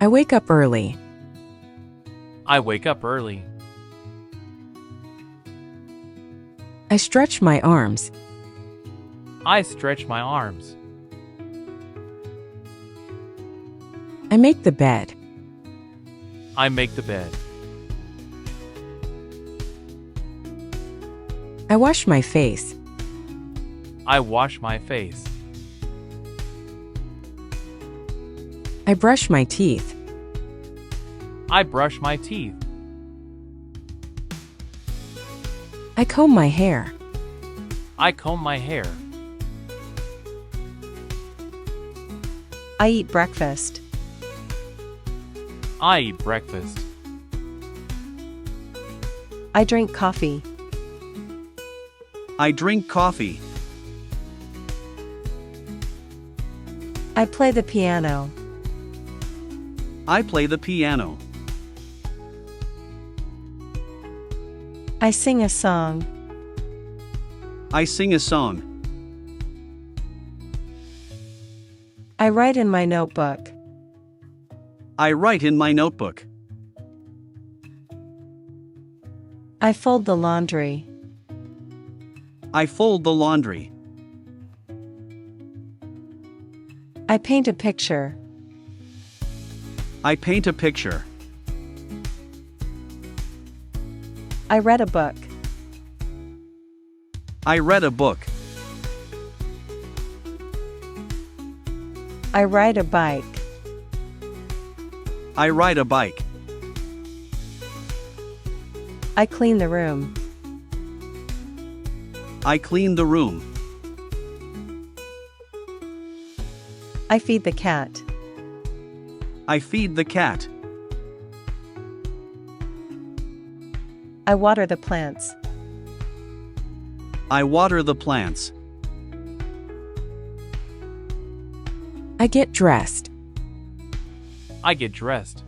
I wake up early. I wake up early. I stretch my arms. I stretch my arms. I make the bed. I make the bed. I wash my face. I wash my face. I brush my teeth. I brush my teeth. I comb my hair. I comb my hair. I eat breakfast. I eat breakfast. I drink coffee. I drink coffee. I play the piano. I play the piano. I sing a song. I sing a song. I write in my notebook. I write in my notebook. I fold the laundry. I fold the laundry. I paint a picture. I paint a picture. I read a book. I read a book. I ride a bike. I ride a bike. I clean the room. I clean the room. I feed the cat. I feed the cat. I water the plants. I water the plants. I get dressed. I get dressed.